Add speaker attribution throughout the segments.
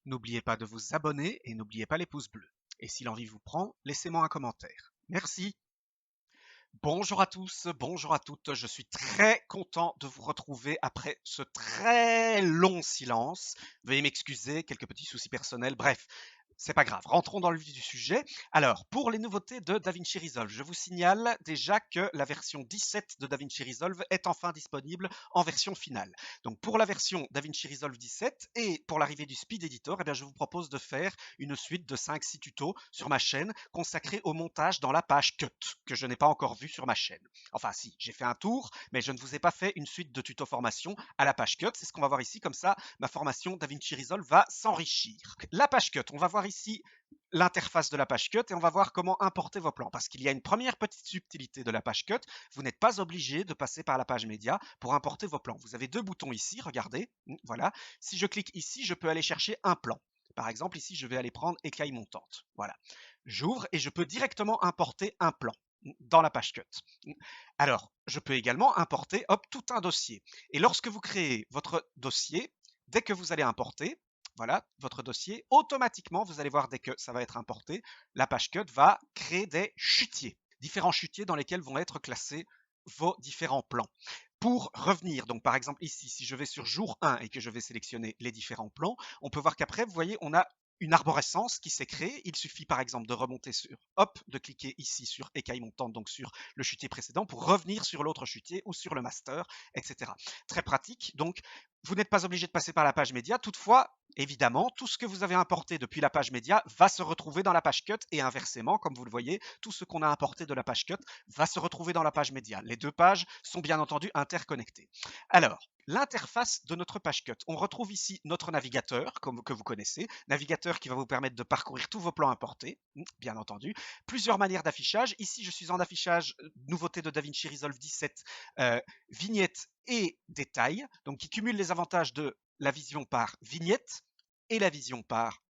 Speaker 1: N'oubliez pas de vous abonner et n'oubliez pas les pouces bleus. Et si l'envie vous prend, laissez-moi un commentaire. Merci. Bonjour à tous, bonjour à toutes. Je suis très content de vous retrouver après ce très long silence. Veuillez m'excuser, quelques petits soucis personnels. Bref, c'est pas grave, rentrons dans le vif du sujet. Alors, pour les nouveautés de DaVinci Resolve, je vous signale déjà que la version 17 de DaVinci Resolve est enfin disponible en version finale. Donc, pour la version DaVinci Resolve 17 et pour l'arrivée du Speed Editor, eh bien, je vous propose de faire une suite de 5-6 tutos sur ma chaîne consacrés au montage dans la page Cut, que je n'ai pas encore vu sur ma chaîne. Enfin, si, j'ai fait un tour, mais je ne vous ai pas fait une suite de tutos formation à la page Cut. C'est ce qu'on va voir ici, comme ça, ma formation DaVinci Resolve va s'enrichir. La page Cut, on va voir ici l'interface de la page Cut et on va voir comment importer vos plans. Parce qu'il y a une première petite subtilité de la page Cut, vous n'êtes pas obligé de passer par la page média pour importer vos plans. Vous avez deux boutons ici, regardez, voilà. Si je clique ici, je peux aller chercher un plan. Par exemple, ici, je vais aller prendre écaille montante. Voilà. J'ouvre et je peux directement importer un plan dans la page Cut. Alors, je peux également importer tout un dossier. Et lorsque vous créez votre dossier, dès que vous allez importer, voilà, votre dossier, automatiquement, vous allez voir dès que ça va être importé, la page Cut va créer des chutiers, différents chutiers dans lesquels vont être classés vos différents plans. Pour revenir, donc par exemple ici, si je vais sur jour 1 et que je vais sélectionner les différents plans, on peut voir qu'après, vous voyez, on a une arborescence qui s'est créée. Il suffit par exemple de remonter sur, de cliquer ici sur écaille montante, donc sur le chutier précédent, pour revenir sur l'autre chutier ou sur le master, etc. Très pratique. Donc, vous n'êtes pas obligé de passer par la page média. Toutefois, évidemment, tout ce que vous avez importé depuis la page média va se retrouver dans la page cut et inversement, comme vous le voyez, tout ce qu'on a importé de la page cut va se retrouver dans la page média. Les deux pages sont bien entendu interconnectées. Alors, l'interface de notre page cut. On retrouve ici notre navigateur, comme que vous connaissez, navigateur qui va vous permettre de parcourir tous vos plans importés, bien entendu. Plusieurs manières d'affichage. Ici, je suis en affichage nouveauté de DaVinci Resolve 17, vignette et détail, donc qui cumule les avantages de la vision par vignette et la vision par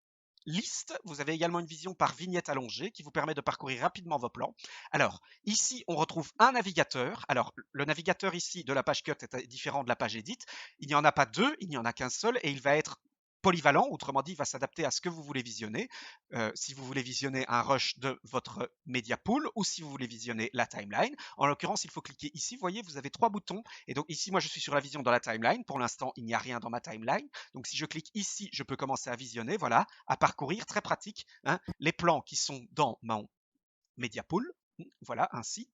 Speaker 1: liste. Vous avez également une vision par vignette allongée qui vous permet de parcourir rapidement vos plans. Alors, ici, on retrouve un navigateur. Alors, le navigateur ici de la page cut est différent de la page edit. Il n'y en a pas deux, il n'y en a qu'un seul et il va être polyvalent, autrement dit, il va s'adapter à ce que vous voulez visionner. Si vous voulez visionner un rush de votre media pool ou si vous voulez visionner la timeline. En l'occurrence, il faut cliquer ici. Vous voyez, vous avez trois boutons. Et donc ici, moi, je suis sur la vision dans la timeline. Pour l'instant, il n'y a rien dans ma timeline. Donc si je clique ici, je peux commencer à visionner, voilà, à parcourir, très pratique, hein, les plans qui sont dans mon media pool. Voilà, ainsi.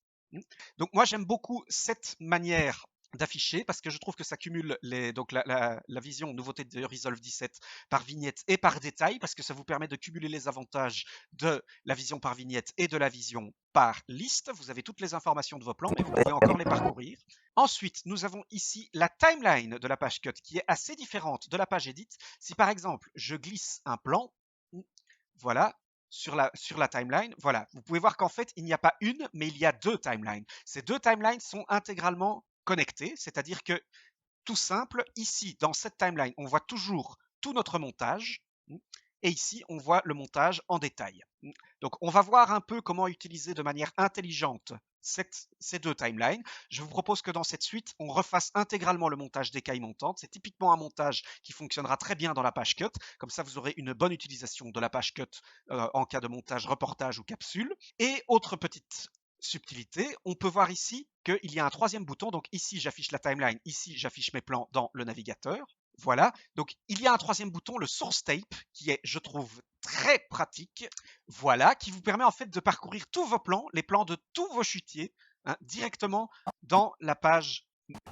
Speaker 1: Donc moi, j'aime beaucoup cette manière d'afficher parce que je trouve que ça cumule donc la vision nouveauté de Resolve 17 par vignette et par détail parce que ça vous permet de cumuler les avantages de la vision par vignette et de la vision par liste. Vous avez toutes les informations de vos plans, mais vous pouvez encore les parcourir. Ensuite, nous avons ici la timeline de la page cut qui est assez différente de la page edit. Si par exemple, je glisse un plan, voilà, sur la timeline, voilà, vous pouvez voir qu'en fait, il n'y a pas une, mais il y a deux timelines. Ces deux timelines sont intégralement connectées, c'est-à-dire que, tout simple, ici, dans cette timeline, on voit toujours tout notre montage, et ici, on voit le montage en détail. Donc, on va voir un peu comment utiliser de manière intelligente ces deux timelines. Je vous propose que dans cette suite, on refasse intégralement le montage d'écailles montantes. C'est typiquement un montage qui fonctionnera très bien dans la page cut. Comme ça, vous aurez une bonne utilisation de la page cut en cas de montage, reportage ou capsule. Et autre petite subtilité, on peut voir ici qu'il y a un troisième bouton. Donc ici, j'affiche la timeline. Ici, j'affiche mes plans dans le navigateur. Voilà, donc il y a un troisième bouton, le Source Tape, qui est, je trouve, très pratique. Voilà, qui vous permet en fait de parcourir tous vos plans, les plans de tous vos chutiers, hein, directement dans la page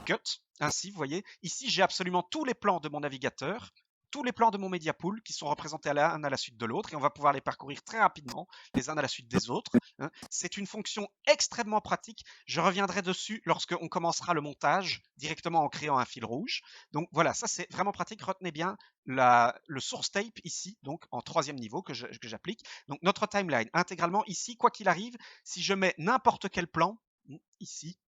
Speaker 1: Cut. Ainsi, vous voyez, ici j'ai absolument tous les plans de mon navigateur, tous les plans de mon media pool qui sont représentés l'un à la suite de l'autre et on va pouvoir les parcourir très rapidement, les uns à la suite des autres. Hein. C'est une fonction extrêmement pratique. Je reviendrai dessus lorsqu'on commencera le montage directement en créant un fil rouge. Donc voilà, ça c'est vraiment pratique. Retenez bien le source tape ici, donc en troisième niveau que j'applique. Donc notre timeline intégralement ici, quoi qu'il arrive, si je mets n'importe quel plan ici,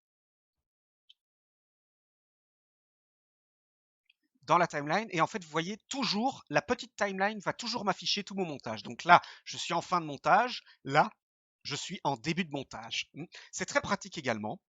Speaker 1: dans la timeline et en fait vous voyez toujours la petite timeline va toujours m'afficher tout mon montage. Donc là je suis en fin de montage, là je suis en début de montage. C'est très pratique également.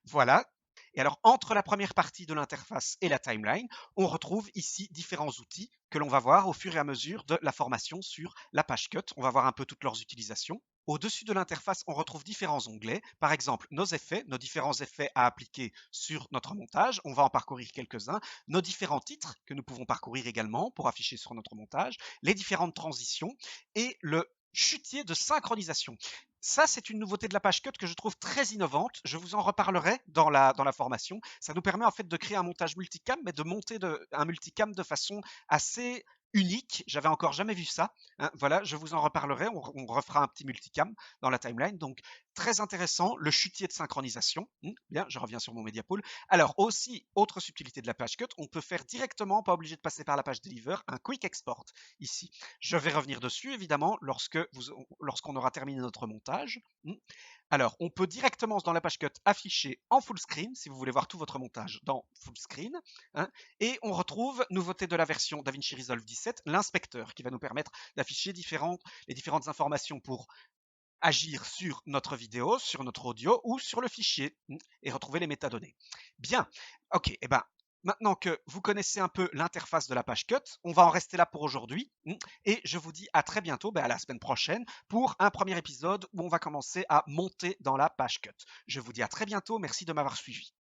Speaker 1: Voilà. Et alors, entre la première partie de l'interface et la timeline, on retrouve ici différents outils que l'on va voir au fur et à mesure de la formation sur la page cut. On va voir un peu toutes leurs utilisations. Au-dessus de l'interface, on retrouve différents onglets. Par exemple, nos effets, nos différents effets à appliquer sur notre montage. On va en parcourir quelques-uns. Nos différents titres que nous pouvons parcourir également pour afficher sur notre montage. Les différentes transitions et le chutier de synchronisation. Ça, c'est une nouveauté de la page cut que je trouve très innovante. Je vous en reparlerai dans la formation. Ça nous permet en fait de créer un montage multicam, mais de monter un multicam de façon assez unique. J'avais encore jamais vu ça. Hein. Voilà, je vous en reparlerai. On refera un petit multicam dans la timeline. Donc, très intéressant. Le chutier de synchronisation. Bien, je reviens sur mon media pool. Alors, aussi, autre subtilité de la page cut, on peut faire directement, pas obligé de passer par la page deliver, un quick export ici. Je vais revenir dessus, évidemment, lorsqu'on aura terminé notre montage. Alors, on peut directement dans la page cut afficher en full screen, si vous voulez voir tout votre montage dans full screen. Hein, et on retrouve, nouveauté de la version DaVinci Resolve 17, l'inspecteur qui va nous permettre d'afficher les différentes informations pour agir sur notre vidéo, sur notre audio ou sur le fichier et retrouver les métadonnées. Bien, ok, et ben maintenant que vous connaissez un peu l'interface de la page cut, on va en rester là pour aujourd'hui et je vous dis à très bientôt, à la semaine prochaine pour un premier épisode où on va commencer à monter dans la page cut. Je vous dis à très bientôt, merci de m'avoir suivi.